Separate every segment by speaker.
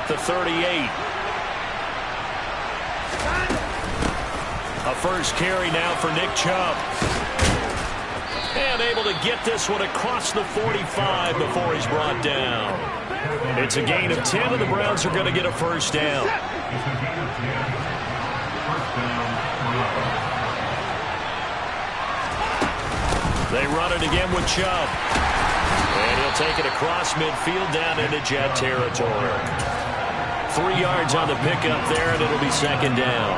Speaker 1: at the 38. A first carry now for Nick Chubb. And able to get this one across the 45 before he's brought down. It's a gain of 10, and the Browns are going to get a first down. They run it again with Chubb. And he'll take it across midfield down into Jet territory. 3 yards on the pickup there, and it'll be second down.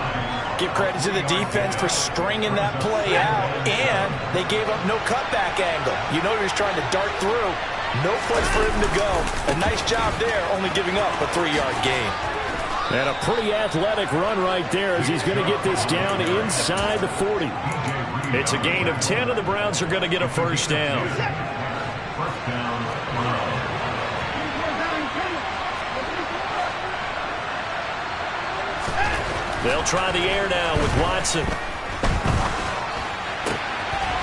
Speaker 2: Give credit to the defense for stringing that play out, and they gave up no cutback angle. You know he was trying to dart through. No place for him to go. A nice job there, only giving up a 3-yard gain.
Speaker 1: And a pretty athletic run right there as he's going to get this down inside the 40. It's a gain of 10, and the Browns are going to get a first down. They'll try the air now with Watson.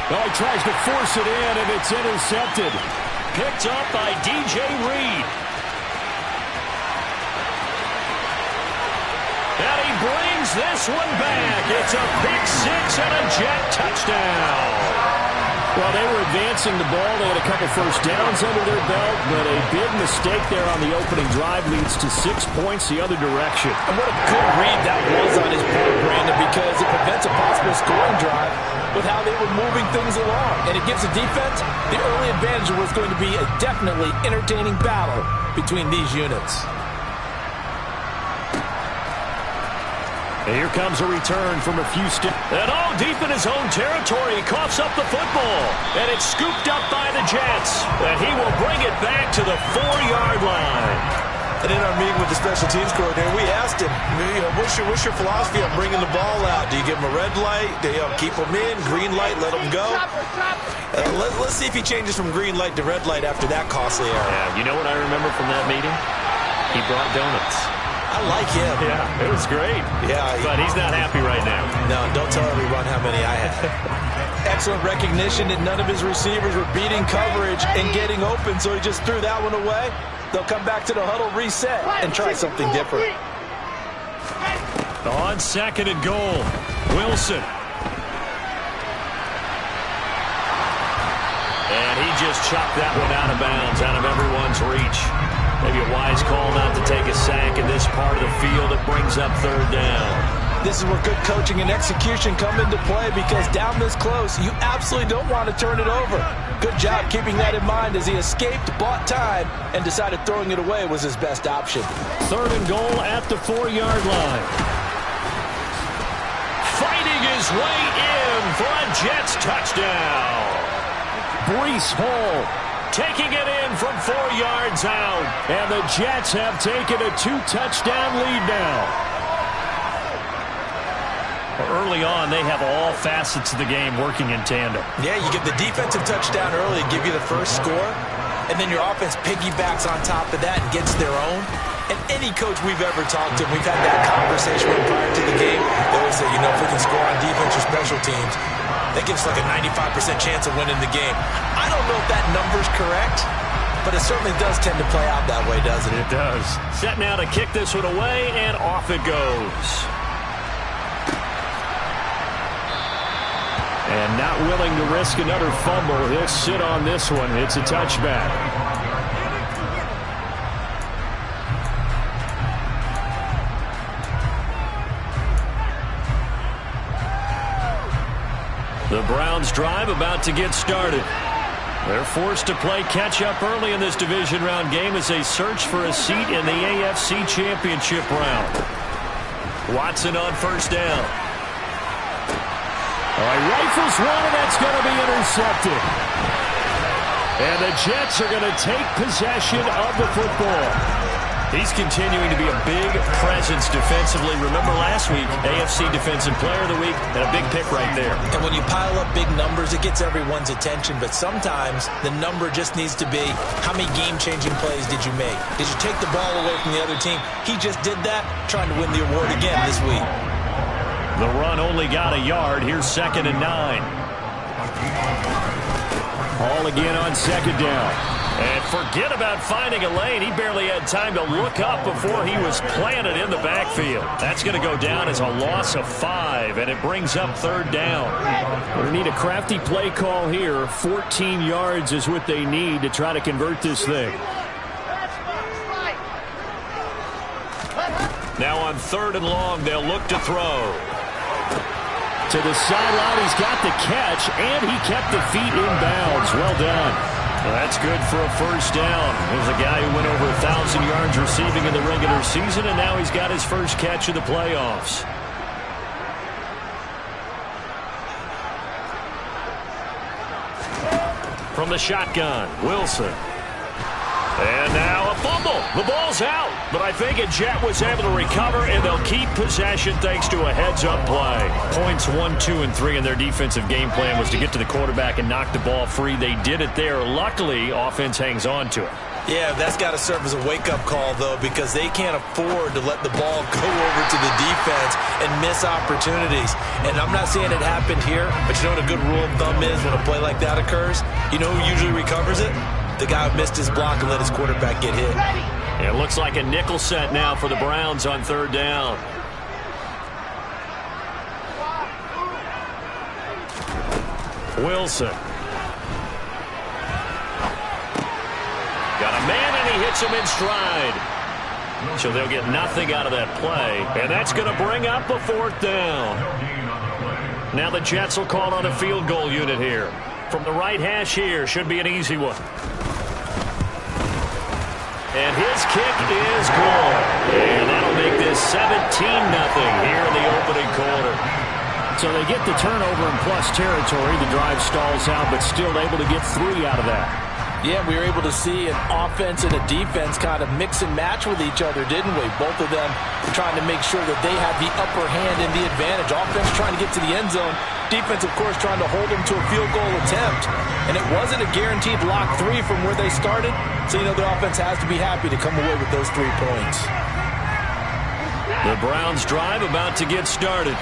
Speaker 3: Oh, he tries to force it in, and it's intercepted.
Speaker 1: Picked up by DJ Reed. And he brings this one back. It's a pick six and a Jet touchdown.
Speaker 3: Well, they were advancing the ball. They had a couple first downs under their belt, but a big mistake there on the opening drive leads to 6 points the other direction.
Speaker 2: And what a good read that was on his part, Brandon, because it prevents a possible scoring drive with how they were moving things along. And it gives the defense the early advantage of what's going to be a definitely entertaining battle between these units.
Speaker 1: And here comes a return from a few steps. And all deep in his own territory, he coughs up the football. And it's scooped up by the Jets. And he will bring it back to the 4-yard line.
Speaker 4: And in our meeting with the special teams coordinator, we asked him, what's your philosophy on bringing the ball out? Do you give him a red light? Do you keep him in? Green light, let him go? Let's see if he changes from green light to red light after that costly error.
Speaker 1: Yeah, you know what I remember from that meeting? He brought donuts.
Speaker 4: I like him.
Speaker 1: Yeah, it was great.
Speaker 4: Yeah,
Speaker 1: but he's not happy right now.
Speaker 4: No, don't tell everyone how many I had.
Speaker 2: Excellent recognition that none of his receivers were beating coverage and getting open, so he just threw that one away. They'll come back to the huddle, reset, and try something different.
Speaker 1: On second and goal, Wilson. And he just chopped that one out of bounds, out of everyone's reach. Maybe a wise call not to take a sack in this part of the field. It brings up third down.
Speaker 2: This is where good coaching and execution come into play, because down this close, you absolutely don't want to turn it over. Good job keeping that in mind as he escaped, bought time, and decided throwing it away was his best option.
Speaker 1: Third and goal at the 4-yard line. Fighting his way in for a Jets touchdown. Breece Hall taking it in from 4 yards out. And the Jets have taken a 2-touchdown lead now. Early on, they have all facets of the game working in tandem.
Speaker 2: Yeah, you get the defensive touchdown early, give you the first score, and then your offense piggybacks on top of that and gets their own. And any coach we've ever talked to, we've had that conversation prior to the game. They always say, if we can score on defense or special teams, that gives like a 95% chance of winning the game. I don't know if that number's correct, but it certainly does tend to play out that way, doesn't it?
Speaker 1: It does. Set now to kick this one away, and off it goes. And not willing to risk another fumble, he'll sit on this one. It's a touchback. The Browns drive about to get started. They're forced to play catch-up early in this division round game as they search for a seat in the AFC Championship round. Watson on first down. All right, rifles one, and that's going to be intercepted. And the Jets are going to take possession of the football. He's continuing to be a big presence defensively. Remember last week, AFC Defensive Player of the Week, and a big pick right there.
Speaker 2: And when you pile up big numbers, it gets everyone's attention. But sometimes the number just needs to be, how many game-changing plays did you make? Did you take the ball away from the other team? He just did that, trying to win the award again this week.
Speaker 1: The run only got a yard. Here's 2nd and 9. All again on second down. And forget about finding a lane. He barely had time to look up before he was planted in the backfield. That's going to go down as a loss of 5, and it brings up 3rd down.
Speaker 3: They need a crafty play call here. 14 yards is what they need to try to convert this thing.
Speaker 1: Now on 3rd and long, they'll look to throw.
Speaker 3: To the sideline, he's got the catch, and he kept the feet in bounds. Well done.
Speaker 1: Well, that's good for a 1st down. There's a guy who went over 1,000 yards receiving in the regular season, and now he's got his first catch of the playoffs. From the shotgun, Wilson. And now a fumble. The ball's out. But I think Jet was able to recover, and they'll keep possession thanks to a heads-up play. Points 1, 2, and 3 in their defensive game plan was to get to the quarterback and knock the ball free. They did it there. Luckily, offense hangs on to it.
Speaker 2: Yeah, that's got to serve as a wake-up call, though, because they can't afford to let the ball go over to the defense and miss opportunities. And I'm not saying it happened here, but you know what a good rule of thumb is when a play like that occurs? You know who usually recovers it? The guy who missed his block and let his quarterback get hit.
Speaker 1: It looks like a nickel set now for the Browns on 3rd down. Wilson. Got a man, and he hits him in stride. So they'll get nothing out of that play. And that's going to bring up a 4th down. Now the Jets will call on a field goal unit here. From the right hash here, should be an easy one. And his kick is good. And that'll make this 17-0 here in the opening quarter.
Speaker 3: So they get the turnover in plus territory. The drive stalls out, but still able to get 3 out of that.
Speaker 2: Yeah, we were able to see an offense and a defense kind of mix and match with each other, didn't we? Both of them trying to make sure that they have the upper hand and the advantage. Offense trying to get to the end zone. Defense, of course, trying to hold them to a field goal attempt. And it wasn't a guaranteed lock 3 from where they started. So, you know, the offense has to be happy to come away with those 3 points.
Speaker 1: The Browns drive about to get started.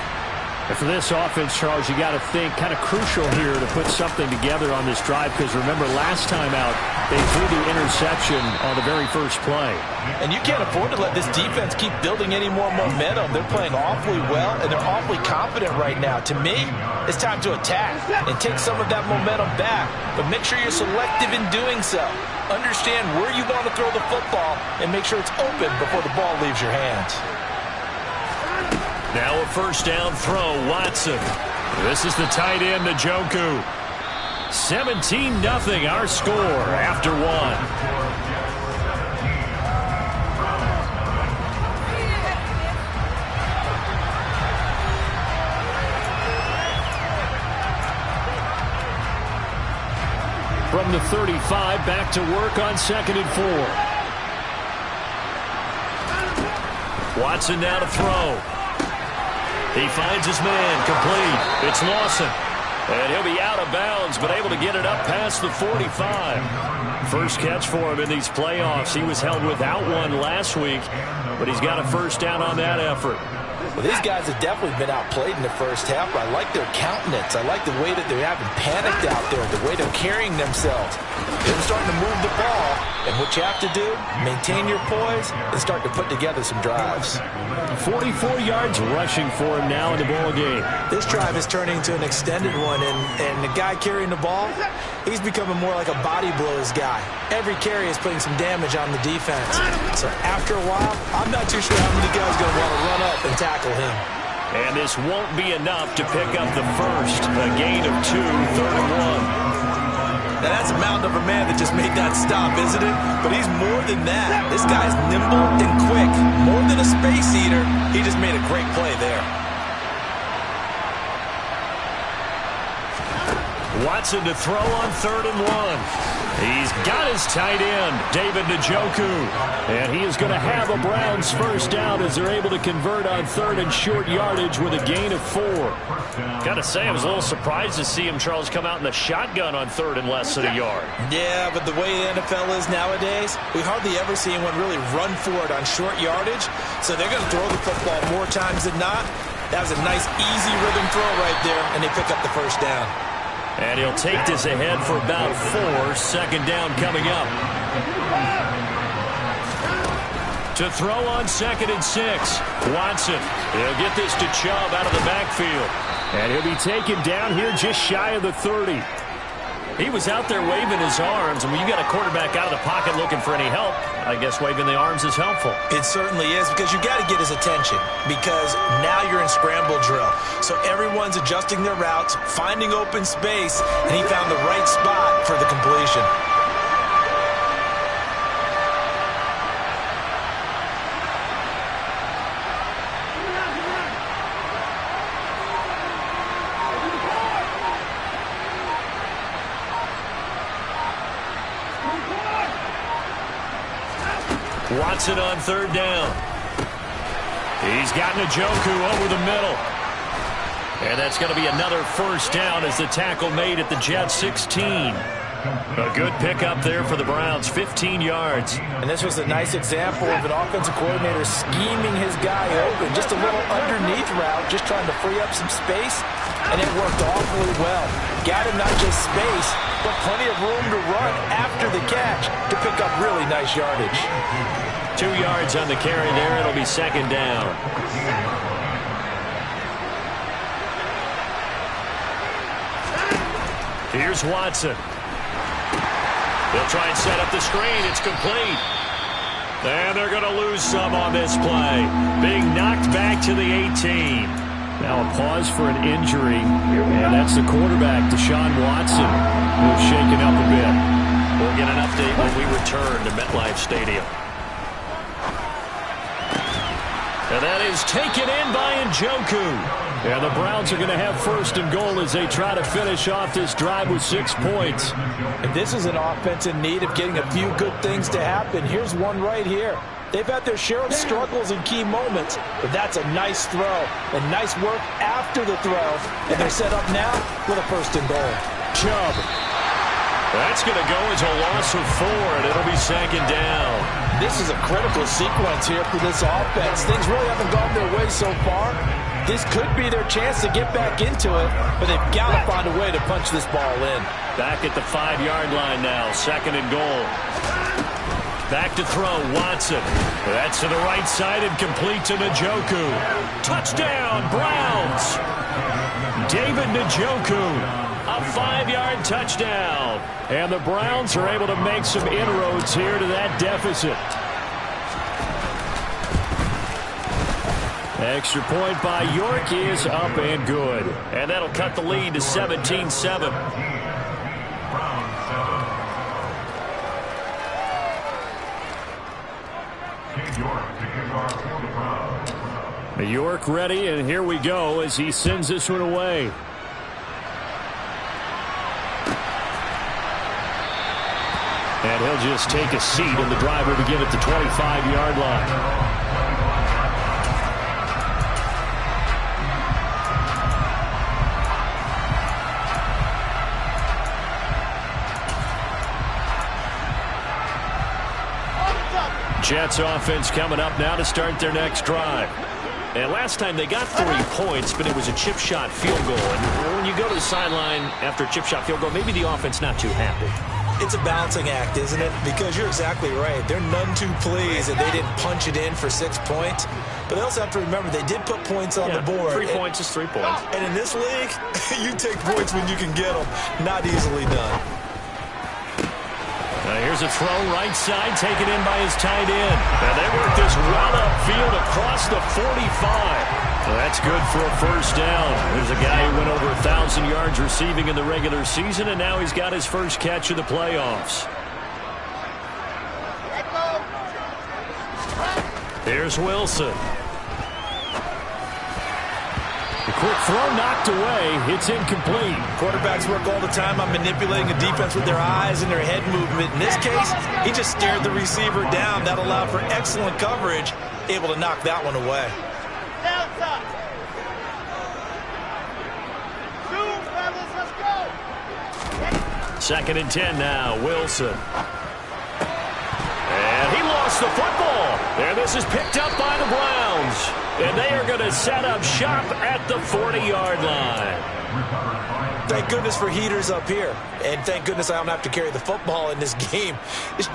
Speaker 3: And for this offense, Charles, you got to think kind of crucial here to put something together on this drive, because remember last time out they threw the interception on the very first play.
Speaker 2: And you can't afford to let this defense keep building any more momentum. They're playing awfully well, and they're awfully confident right now. To me, it's time to attack and take some of that momentum back, but make sure you're selective in doing so. Understand where you want to throw the football and make sure it's open before the ball leaves your hands.
Speaker 1: Now a 1st down throw, Watson. This is the tight end, Njoku. 17-0 our score after 1.
Speaker 3: From the 35, back to work on 2nd and 4.
Speaker 1: Watson now to throw. He finds his man, complete. It's Lawson. And he'll be out of bounds, but able to get it up past the 45. First catch for him in these playoffs. He was held without one last week, but he's got a 1st down on that effort.
Speaker 2: Well, these guys have definitely been outplayed in the first half, but I like their countenance. I like the way that they haven't panicked out there, the way they're carrying themselves. They're starting to move the ball, and what you have to do, maintain your poise and start to put together some drives.
Speaker 3: 44 yards rushing for him now in the ball game.
Speaker 2: This drive is turning into an extended one, and the guy carrying the ball, he's becoming more like a body blows guy. Every carry is putting some damage on the defense. So after a while, I'm not too sure how many guys are going to want to run up and tackle him.
Speaker 1: And this won't be enough to pick up the first. A gain of 2, 3rd and 1.
Speaker 2: Now, that's a mountain of a man that just made that stop, isn't it? But he's more than that. This guy's nimble and quick. More than a space eater, he just made a great play there.
Speaker 1: Watson to throw on 3rd and 1. He's got his tight end, David Njoku. And he is going to have a Browns 1st down as they're able to convert on 3rd and short yardage with a gain of 4.
Speaker 3: Got to say, I was a little surprised to see him, Charles, come out in the shotgun on 3rd and less than a yard.
Speaker 2: Yeah, but the way the NFL is nowadays, we hardly ever see anyone really run for it on short yardage. So they're going to throw the football more times than not. That was a nice, easy rhythm throw right there, and they pick up the 1st down.
Speaker 1: And he'll take this ahead for about 4. Second down coming up. To throw on 2nd and 6. Watson. He'll get this to Chubb out of the backfield.
Speaker 3: And he'll be taken down here just shy of the 30.
Speaker 1: He was out there waving his arms, and when you got a quarterback out of the pocket looking for any help, I guess waving the arms is helpful.
Speaker 2: It certainly is, because you got to get his attention, because now you're in scramble drill. So everyone's adjusting their routes, finding open space, and he found the right spot for the completion.
Speaker 1: Watson on 3rd down. He's got Njoku over the middle. And that's going to be another 1st down as the tackle made at the Jets 16. A good pickup there for the Browns, 15 yards.
Speaker 2: And this was a nice example of an offensive coordinator scheming his guy open. Just a little underneath route, just trying to free up some space, and it worked awfully well. Got him not just space, but plenty of room to run after the catch to pick up really nice yardage.
Speaker 1: 2 yards on the carry there. It'll be 2nd down. Here's Watson. They'll try and set up the screen. It's complete. And they're going to lose some on this play. Being knocked back to the 18.
Speaker 3: Now a pause for an injury, and that's the quarterback, Deshaun Watson, who's shaken up a bit.
Speaker 1: We'll get an update when we return to MetLife Stadium. And that is taken in by Njoku.
Speaker 3: And the Browns are going to have 1st and goal as they try to finish off this drive with 6 points.
Speaker 2: And this is an offense in need of getting a few good things to happen. Here's one right here. They've had their share of struggles in key moments, but that's a nice throw and nice work after the throw. And they're set up now with a 1st and goal.
Speaker 3: Chubb.
Speaker 1: That's going to go as a loss of 4, and it'll be 2nd down.
Speaker 2: This is a critical sequence here for this offense. Things really haven't gone their way so far. This could be their chance to get back into it, but they've got to find a way to punch this ball in.
Speaker 1: Back at the 5-yard line now, 2nd and goal. Back to throw, Watson. That's to the right side and complete to Njoku. Touchdown, Browns! David Njoku. A 5-yard touchdown.
Speaker 3: And the Browns are able to make some inroads here to that deficit. Extra point by York is up and good.
Speaker 1: And that'll cut the lead to 17-7.
Speaker 3: York ready, and here we go as he sends this one away. And he'll just take a seat, and the drive will begin at the 25-yard line. Jets offense coming up now to start their next drive.
Speaker 1: And last time they got 3 points, but it was a chip shot field goal. And when you go to the sideline after a chip shot field goal, maybe the offense not too happy.
Speaker 2: It's a balancing act, isn't it? Because you're exactly right. They're none too pleased that they didn't punch it in for 6 points. But they also have to remember they did put points on the board.
Speaker 1: 3 points is 3 points.
Speaker 2: And in this league, you take points when you can get them. Not easily done.
Speaker 1: Here's a throw right side taken in by his tight end. And they work this well upfield across the 45. Well, that's good for a 1st down. There's a guy who went over 1,000 yards receiving in the regular season, and now he's got his first catch of the playoffs. Here's Wilson.
Speaker 3: The quick throw knocked away. It's incomplete.
Speaker 2: Quarterbacks work all the time on manipulating a defense with their eyes and their head movement. In this case, he just stared the receiver down. That allowed for excellent coverage, able to knock that one away.
Speaker 1: 2nd and 10 now, Wilson. And he lost the football. And this is picked up by the Browns. And they are going to set up shop at the 40-yard line.
Speaker 2: Thank goodness for heaters up here. And thank goodness I don't have to carry the football in this game. It's